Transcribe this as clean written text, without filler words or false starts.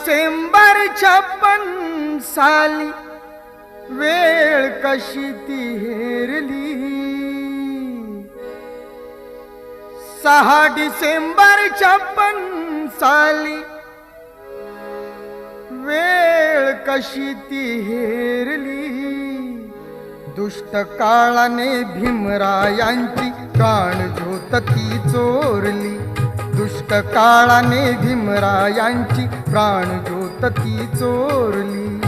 डिसेंबर 56 साली वेळ कशी ती हेरली. 6 डिसेंबर 56 साली वेळ कशी ती हेरली. दुष्ट काळाने भीमरायांची प्राणज्योत ती चोरली. दुष्ट काळाने भीमरायांची प्राणज्योत ती चोरली.